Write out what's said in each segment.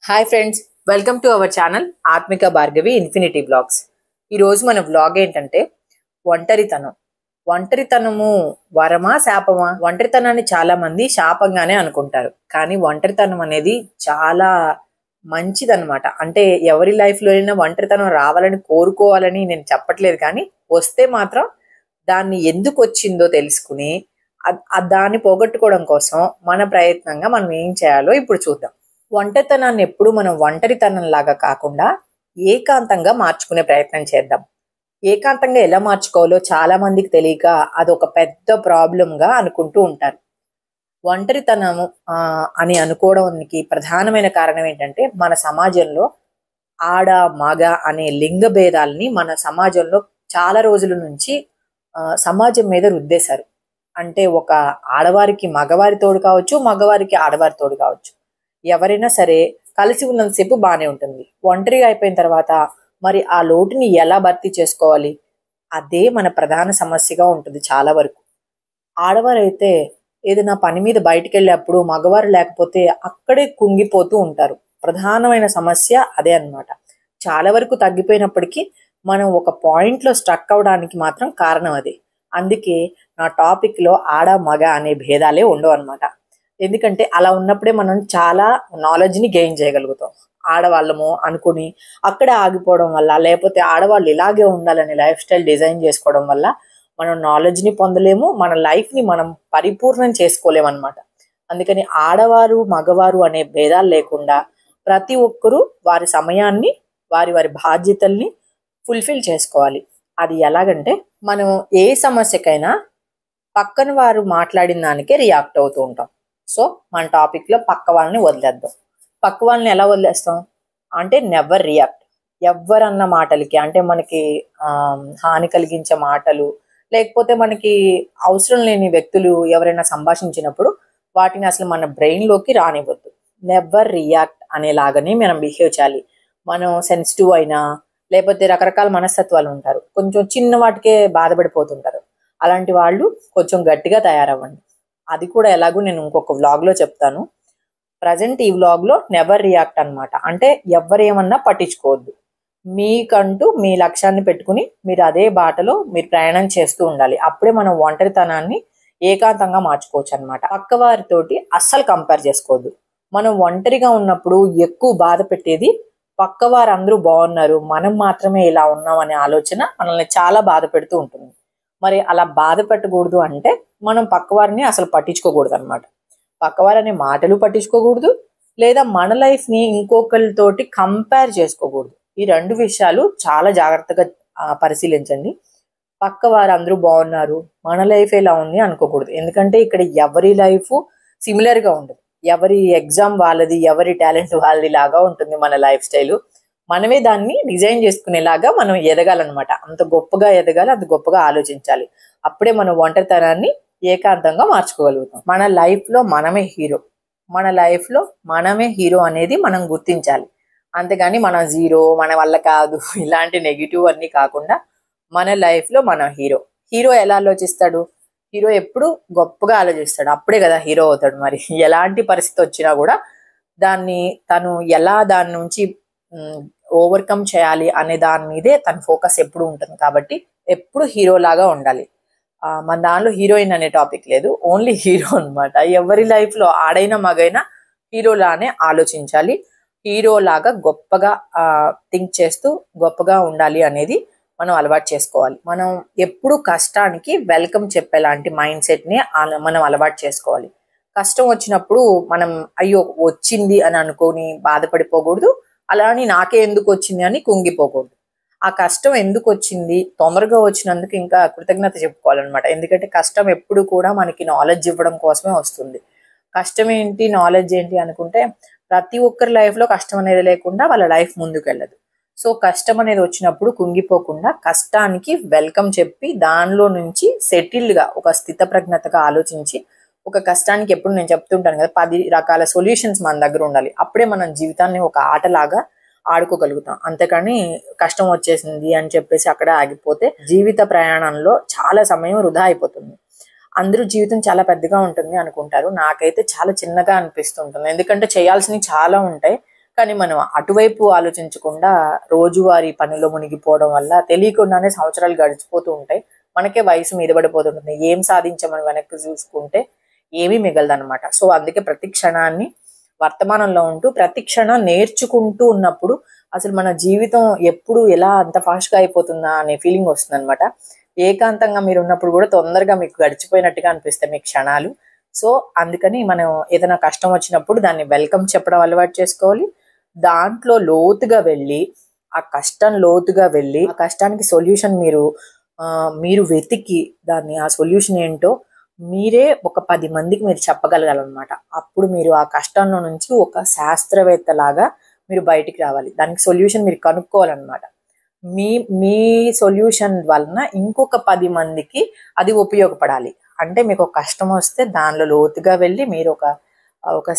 Hi friends, welcome to our channel ఆత్మిక Bhargavi infinity blogs. ఈరోజు మన బ్లాగ్ ఏంటంటే ఒంటరితనం. ఒంటరితనము వరమా శాపమా? ఒంటరితనాన్ని చాలా మంది శాపంగానే అనుకుంటారు, కానీ ఒంటరితనం అనేది చాలా మంచిదన్నమాట. అంటే ఎవరి లైఫ్లో అయినా ఒంటరితనం రావాలని కోరుకోవాలని నేను చెప్పట్లేదు, కానీ వస్తే మాత్రం దాన్ని ఎందుకు వచ్చిందో తెలుసుకుని దాన్ని పోగొట్టుకోవడం కోసం మన ప్రయత్నంగా మనం ఏం చేయాలో ఇప్పుడు చూద్దాం. ఒంటరితనాన్ని ఎప్పుడు మనం ఒంటరితనం లాగా కాకుండా ఏకాంతంగా మార్చుకునే ప్రయత్నం చేద్దాం. ఏకాంతంగా ఎలా మార్చుకోవాలో చాలా మందికి తెలియక అదొక పెద్ద ప్రాబ్లంగా అనుకుంటూ ఉంటారు. ఒంటరితనము అని అనుకోవడానికి ప్రధానమైన కారణం ఏంటంటే, మన సమాజంలో ఆడ మగ అనే లింగ భేదాలని మన సమాజంలో చాలా రోజుల నుంచి సమాజం మీద రుద్దేశారు. అంటే ఒక ఆడవారికి మగవారి తోడు కావచ్చు, మగవారికి ఆడవారి తోడు కావచ్చు. ఎవరైనా సరే కలిసి ఉన్నంతసేపు బాగానే ఉంటుంది. ఒంటరిగా అయిపోయిన తర్వాత మరి ఆ లోటుని ఎలా భర్తీ చేసుకోవాలి, అదే మన ప్రధాన సమస్యగా ఉంటుంది చాలా వరకు. ఆడవారు అయితే ఏదైనా పని మీద బయటికి వెళ్ళేప్పుడు మగవారు లేకపోతే అక్కడే కుంగిపోతూ ఉంటారు. ప్రధానమైన సమస్య అదే అన్నమాట. చాలా వరకు తగ్గిపోయినప్పటికీ మనం ఒక పాయింట్లో స్ట్రక్ అవడానికి మాత్రం కారణం అదే. అందుకే నా టాపిక్లో ఆడ మగ అనే భేదాలే ఉండవు అనమాట. ఎందుకంటే అలా ఉన్నప్పుడే మనం చాలా నాలెడ్జ్ని గెయిన్ చేయగలుగుతాం. ఆడవాళ్ళము అనుకుని అక్కడే ఆగిపోవడం వల్ల, లేకపోతే ఆడవాళ్ళు ఇలాగే ఉండాలని లైఫ్ స్టైల్ డిజైన్ చేసుకోవడం వల్ల మనం నాలెడ్జ్ని పొందలేము, మన లైఫ్ని మనం పరిపూర్ణం చేసుకోలేము అనమాట. అందుకని ఆడవారు మగవారు అనే భేదాలు లేకుండా ప్రతి ఒక్కరూ వారి సమయాన్ని, వారి వారి బాధ్యతల్ని ఫుల్ఫిల్ చేసుకోవాలి. అది ఎలాగంటే, మనం ఏ సమస్యకైనా పక్కన వారు మాట్లాడిన దానికే రియాక్ట్ అవుతూ ఉంటాం. సో మన టాపిక్లో పక్క వాళ్ళని వదిలేద్దాం. పక్క వాళ్ళని ఎలా వదిలేస్తాం అంటే, నెవర్ రియాక్ట్. ఎవరన్న మాటలకి, అంటే మనకి హాని కలిగించే మాటలు, లేకపోతే మనకి అవసరం లేని వ్యక్తులు ఎవరైనా సంభాషించినప్పుడు వాటిని అసలు మన బ్రెయిన్లోకి రానివ్వద్దు. నెవర్ రియాక్ట్ అనేలాగానే మనం బిహేవ్ చేయాలి. మనం సెన్సిటివ్ అయినా, లేకపోతే రకరకాల మనస్తత్వాలు ఉంటారు, కొంచెం చిన్న వాటికే బాధపడిపోతుంటారు. అలాంటి వాళ్ళు కొంచెం గట్టిగా తయారవ్వండి. అది కూడా ఎలాగో నేను ఇంకొక వ్లాగ్లో చెప్తాను. ప్రజెంట్ ఈ వ్లాగ్లో నెవర్ రియాక్ట్ అనమాట. అంటే ఎవరేమన్నా పట్టించుకోవద్దు. మీకంటూ మీ లక్ష్యాన్ని పెట్టుకుని మీరు అదే బాటలో మీరు ప్రయాణం చేస్తూ ఉండాలి. అప్పుడే మనం ఒంటరితనాన్ని ఏకాంతంగా మార్చుకోవచ్చు అనమాట. పక్కవారితోటి అస్సలు కంపేర్ చేసుకోవద్దు. మనం ఒంటరిగా ఉన్నప్పుడు ఎక్కువ బాధ పెట్టేది పక్కవారు అందరూ బాగున్నారు, మనం మాత్రమే ఇలా ఉన్నాం అనే ఆలోచన మనల్ని చాలా బాధ పెడుతూ ఉంటుంది. మరి అలా బాధ పెట్టకూడదు అంటే మనం పక్కవారిని అసలు పట్టించుకోకూడదు అనమాట. పక్కవారనే మాటలు పట్టించుకోకూడదు, లేదా మన లైఫ్ని ఇంకొకరితోటి కంపేర్ చేసుకోకూడదు. ఈ రెండు విషయాలు చాలా జాగ్రత్తగా పరిశీలించండి. పక్కవారు అందరూ బాగున్నారు, మన లైఫ్ ఎలా ఉంది అనుకోకూడదు. ఎందుకంటే ఇక్కడ ఎవరి లైఫ్ సిమిలర్గా ఉండదు. ఎవరి ఎగ్జామ్ వాళ్ళది, ఎవరి టాలెంట్ వాళ్ళది లాగా ఉంటుంది మన లైఫ్ స్టైలు. మనమే దాన్ని డిజైన్ చేసుకునేలాగా మనం ఎదగాలన్నమాట. అంత గొప్పగా ఎదగాలి, అంత గొప్పగా ఆలోచించాలి. అప్పుడే మనం ఒంటరితనాన్ని ఏకాంతంగా మార్చుకోగలుగుతాం. మన లైఫ్లో మనమే హీరో. మన లైఫ్లో మనమే హీరో అనేది మనం గుర్తించాలి. అంతేగాని మన జీరో, మన వల్ల కాదు ఇలాంటి నెగిటివ్ అన్నీ కాకుండా మన లైఫ్లో మన హీరో. హీరో ఎలా ఆలోచిస్తాడు? హీరో ఎప్పుడు గొప్పగా ఆలోచిస్తాడు, అప్పుడే కదా హీరో అవుతాడు. మరి ఎలాంటి పరిస్థితి వచ్చినా కూడా దాన్ని తను ఎలా దాని నుంచి ఓవర్కమ్ చేయాలి అనే దాని మీదే తన ఫోకస్ ఎప్పుడు ఉంటుంది. కాబట్టి ఎప్పుడు హీరో లాగా ఉండాలి. మన దానిలో హీరోయిన్ అనే టాపిక్ లేదు, ఓన్లీ హీరో అనమాట. ఎవరి లైఫ్లో ఆడైనా మగైనా హీరోలానే ఆలోచించాలి. హీరోలాగా గొప్పగా థింక్ చేస్తూ గొప్పగా ఉండాలి అనేది మనం అలవాటు చేసుకోవాలి. మనం ఎప్పుడు కష్టానికి వెల్కమ్ చెప్పేలాంటి మైండ్ సెట్ని మనం అలవాటు చేసుకోవాలి. కష్టం వచ్చినప్పుడు మనం అయ్యో వచ్చింది అని అనుకొని బాధపడిపోకూడదు. అలా అని నాకే ఎందుకు వచ్చింది అని కుంగిపోకూడదు. ఆ కష్టం ఎందుకు వచ్చింది, తొందరగా వచ్చినందుకు ఇంకా కృతజ్ఞత చెప్పుకోవాలన్నమాట. ఎందుకంటే కష్టం ఎప్పుడు కూడా మనకి నాలెడ్జ్ ఇవ్వడం కోసమే వస్తుంది. కష్టం ఏంటి, నాలెడ్జ్ ఏంటి అనుకుంటే ప్రతి ఒక్కరి లైఫ్లో కష్టం అనేది లేకుండా వాళ్ళ లైఫ్ ముందుకు వెళ్ళదు. సో కష్టం అనేది వచ్చినప్పుడు కుంగిపోకుండా కష్టానికి వెల్కమ్ చెప్పి దానిలో నుంచి సెటిల్డ్గా ఒక స్థితప్రజ్ఞతగా ఆలోచించి, ఒక కష్టానికి ఎప్పుడు నేను చెప్తుంటాను కదా, 10 రకాల సొల్యూషన్స్ మన దగ్గర ఉండాలి. అప్పుడే మనం జీవితాన్ని ఒక ఆటలాగా ఆడుకోగలుగుతాం. అంతేకాని కష్టం వచ్చేసింది అని చెప్పేసి అక్కడ ఆగిపోతే జీవిత ప్రయాణంలో చాలా సమయం వృధా అయిపోతుంది. అందరూ జీవితం చాలా పెద్దగా ఉంటుంది అనుకుంటారు, నాకైతే చాలా చిన్నగా అనిపిస్తుంటుంది. ఎందుకంటే చేయాల్సినవి చాలా ఉంటాయి, కానీ మనం అటువైపు ఆలోచించకుండా రోజువారీ పనిలో మునిగిపోవడం వల్ల తెలియకుండానే సంవత్సరాలు గడిచిపోతూ ఉంటాయి. మనకే వయసు మీద పడిపోతుంటుంది. ఏం సాధించామని వెనక్కి చూసుకుంటే ఏమీ మిగలదన్నమాట. సో అందుకే ప్రతి క్షణాన్ని వర్తమానంలో ఉంటూ ప్రతి క్షణం నేర్చుకుంటూ ఉన్నప్పుడు అసలు మన జీవితం ఎప్పుడు ఎలా అంత ఫాస్ట్గా అయిపోతుందా అనే ఫీలింగ్ వస్తుంది అనమాట. ఏకాంతంగా మీరు ఉన్నప్పుడు కూడా తొందరగా మీకు గడిచిపోయినట్టుగా అనిపిస్తాయి మీ క్షణాలు. సో అందుకని మనం ఏదైనా కష్టం వచ్చినప్పుడు దాన్ని వెల్కమ్ చెప్పడం అలవాటు చేసుకోవాలి. దాంట్లో లోతుగా వెళ్ళి ఆ కష్టం లోతుగా వెళ్ళి ఆ కష్టానికి సొల్యూషన్ మీరు వెతికి దాన్ని ఆ సొల్యూషన్ ఏంటో మీరే ఒక 10 మందికి మీరు చెప్పగలగాలన్నమాట. అప్పుడు మీరు ఆ కష్టంలో నుంచి ఒక శాస్త్రవేత్త లాగా మీరు బయటికి రావాలి. దానికి సొల్యూషన్ మీరు కనుక్కోవాలన్నమాట. మీ మీ సొల్యూషన్ వలన ఇంకొక 10 మందికి అది ఉపయోగపడాలి. అంటే మీకు ఒక కష్టం వస్తే దానిలో లోతుగా వెళ్ళి మీరు ఒక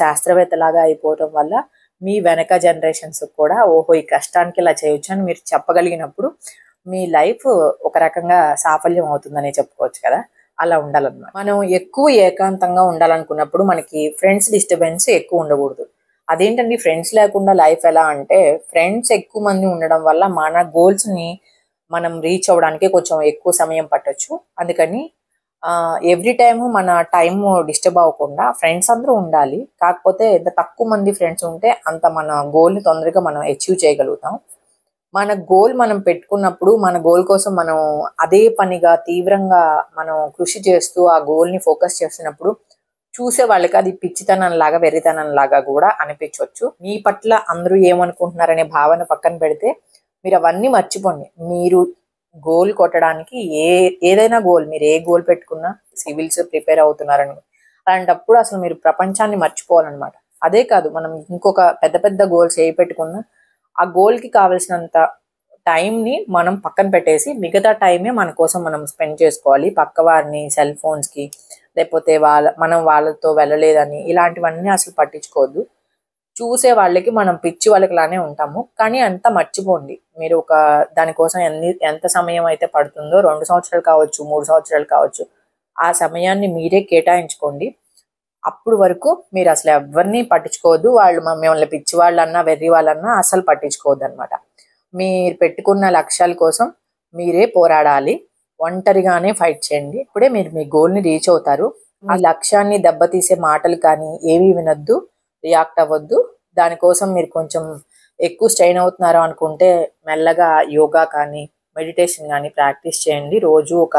శాస్త్రవేత్త లాగా అయిపోవటం వల్ల మీ వెనక జనరేషన్స్ కూడా ఓహో ఈ కష్టానికి ఇలా చేయొచ్చు అని మీరు చెప్పగలిగినప్పుడు మీ లైఫ్ ఒక రకంగా సాఫల్యం అవుతుందని చెప్పుకోవచ్చు కదా. అలా ఉండాలన్నమాట. మనం ఎక్కువ ఏకాంతంగా ఉండాలనుకున్నప్పుడు మనకి ఫ్రెండ్స్ డిస్టర్బెన్స్ ఎక్కువ ఉండకూడదు. అదేంటండి ఫ్రెండ్స్ లేకుండా లైఫ్ ఎలా అంటే, ఫ్రెండ్స్ ఎక్కువ మంది ఉండడం వల్ల మన గోల్స్ని మనం రీచ్ అవ్వడానికి కొంచెం ఎక్కువ సమయం పట్టొచ్చు. అందుకని ఎవ్రీ టైము మన టైం డిస్టర్బ్ అవ్వకుండా ఫ్రెండ్స్ అందరూ ఉండాలి. కాకపోతే ఎంత తక్కువ మంది ఫ్రెండ్స్ ఉంటే అంత మన గోల్ని తొందరగా మనం అచీవ్ చేయగలుగుతాం. మన గోల్ మనం పెట్టుకున్నప్పుడు మన గోల్ కోసం మనం అదే పనిగా తీవ్రంగా మనం కృషి చేస్తూ ఆ గోల్ని ఫోకస్ చేస్తున్నప్పుడు చూసే వాళ్ళకి అది పిచ్చితనం లాగా వెర్రితనం లాగా కూడా అనిపించవచ్చు. మీ పట్ల అందరూ ఏమనుకుంటున్నారనే భావన పక్కన పెడితే మీరు అవన్నీ మర్చిపోండి. మీరు గోల్ కొట్టడానికి ఏదైనా గోల్, మీరు ఏ గోల్ పెట్టుకున్నా, సివిల్స్ ప్రిపేర్ అవుతున్నారని అలాంటప్పుడు అసలు మీరు ప్రపంచాన్ని మర్చిపోవాలన్నమాట. అదే కాదు, మనం ఇంకొక పెద్ద పెద్ద గోల్స్ ఏ పెట్టుకున్నా ఆ గోల్కి కావాల్సినంత టైంని మనం పక్కన పెట్టేసి మిగతా టైమే మన కోసం మనం స్పెండ్ చేసుకోవాలి. పక్క వారిని, సెల్ ఫోన్స్కి, లేకపోతే మనం వాళ్ళతో వెళ్ళలేదని ఇలాంటివన్నీ అసలు పట్టించుకోవద్దు. చూసే వాళ్ళకి మనం పిచ్చి వాళ్ళకి లానే ఉంటాము. కానీ అంతా మర్చిపోండి. మీరు దానికోసం ఎంత సమయం అయితే పడుతుందో, 2 సంవత్సరాలు కావచ్చు, 3 సంవత్సరాలు కావచ్చు, ఆ సమయాన్ని మీరే కేటాయించుకోండి. అప్పుడు వరకు మీరు అసలు ఎవరిని పట్టించుకోవద్దు. వాళ్ళు మిమ్మల్ని పిచ్చి వాళ్ళన్నా వెర్రి వాళ్ళన్నా అసలు పట్టించుకోవద్దు అనమాట. మీరు పెట్టుకున్న లక్ష్యాల కోసం మీరే పోరాడాలి. ఒంటరిగానే ఫైట్ చేయండి. ఇప్పుడే మీరు మీ గోల్ని రీచ్ అవుతారు. ఆ లక్ష్యాన్ని దెబ్బతీసే మాటలు కానీ ఏమీ వినొద్దు, రియాక్ట్ అవ్వద్దు. దానికోసం మీరు కొంచెం ఎక్కువ స్ట్రెయిన్ అవుతున్నారు అనుకుంటే మెల్లగా యోగా కానీ మెడిటేషన్ కానీ ప్రాక్టీస్ చేయండి. రోజు ఒక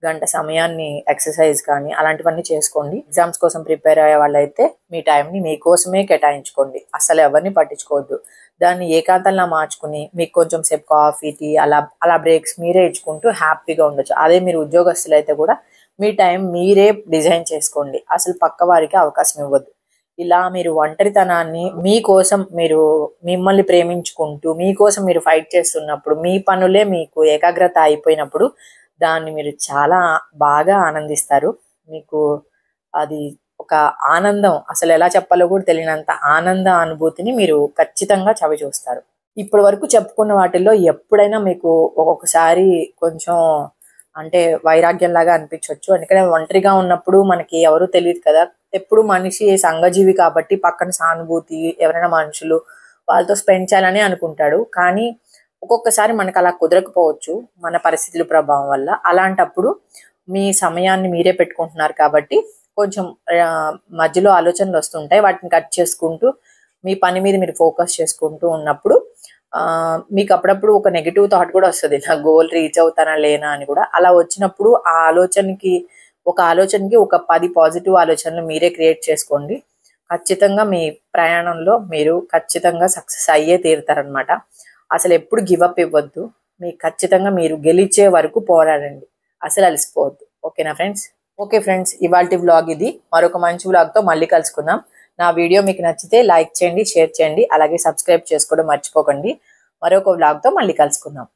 గంట సమయాన్ని ఎక్సర్సైజ్ కానీ అలాంటివన్నీ చేసుకోండి. ఎగ్జామ్స్ కోసం ప్రిపేర్ అయ్యే వాళ్ళైతే మీ టైంని మీకోసమే కేటాయించుకోండి. అసలు ఎవరిని పట్టించుకోవద్దు. దాన్ని ఏకాంతంగా మార్చుకుని మీకు కొంచెం సేపు కాఫీ, టీ అలా బ్రేక్స్ మీరే ఇచ్చుకుంటూ హ్యాపీగా ఉండొచ్చు. అదే మీరు ఉద్యోగస్తులు అయితే కూడా మీ టైం మీరే డిజైన్ చేసుకోండి. అసలు పక్క వారికి అవకాశం ఇవ్వద్దు. ఇలా మీరు ఒంటరితనాన్ని మీకోసం మీరు మిమ్మల్ని ప్రేమించుకుంటూ మీకోసం మీరు ఫైట్ చేస్తున్నప్పుడు, మీ పనులే మీకు ఏకాగ్రత అయిపోయినప్పుడు దాన్ని మీరు చాలా బాగా ఆనందిస్తారు. మీకు అది ఒక ఆనందం, అసలు ఎలా చెప్పాలో కూడా తెలియనంత ఆనంద అనుభూతిని మీరు ఖచ్చితంగా చవి చూస్తారు. ఇప్పటి వరకు చెప్పుకున్న వాటిల్లో ఎప్పుడైనా మీకు ఒక్కొక్కసారి కొంచెం అంటే వైరాగ్యం లాగా అనిపించవచ్చు. ఎందుకంటే ఒంటరిగా ఉన్నప్పుడు మనకి ఎవరు తెలియదు కదా. ఎప్పుడు మనిషి సంఘజీవి కాబట్టి పక్కన సానుభూతి, ఎవరైనా మనుషులు వాళ్ళతో స్పెండ్ చేయాలని అనుకుంటాడు. కానీ ఒక్కొక్కసారి మనకు అలా కుదరకపోవచ్చు మన పరిస్థితుల ప్రభావం వల్ల. అలాంటప్పుడు మీ సమయాన్ని మీరే పెట్టుకుంటున్నారు కాబట్టి కొంచెం మధ్యలో ఆలోచనలు వస్తుంటాయి. వాటిని కట్ చేసుకుంటూ మీ పని మీద మీరు ఫోకస్ చేసుకుంటూ ఉన్నప్పుడు మీకు అప్పుడప్పుడు ఒక నెగిటివ్ థాట్ కూడా వస్తుంది, నా గోల్ రీచ్ అవుతానా లేనా అని కూడా. అలా వచ్చినప్పుడు ఆ ఆలోచనకి ఒక 10 పాజిటివ్ ఆలోచనలు మీరే క్రియేట్ చేసుకోండి. ఖచ్చితంగా మీ ప్రయాణంలో మీరు ఖచ్చితంగా సక్సెస్ అయ్యే తీరుతారనమాట. అసలు ఎప్పుడు గివప్ ఇవ్వద్దు. మీకు ఖచ్చితంగా మీరు గెలిచే వరకు పోరాడండి. అసలు అలసిపోవద్దు. ఓకేనా ఫ్రెండ్స్? ఓకే ఫ్రెండ్స్, ఇవాల్టి వ్లాగ్ ఇది. మరొక మంచి వ్లాగ్తో మళ్ళీ కలుసుకుందాం. నా వీడియో మీకు నచ్చితే లైక్ చేయండి, షేర్ చేయండి, అలాగే సబ్స్క్రైబ్ చేసుకోవడం మర్చిపోకండి. మరొక వ్లాగ్తో మళ్ళీ కలుసుకుందాం.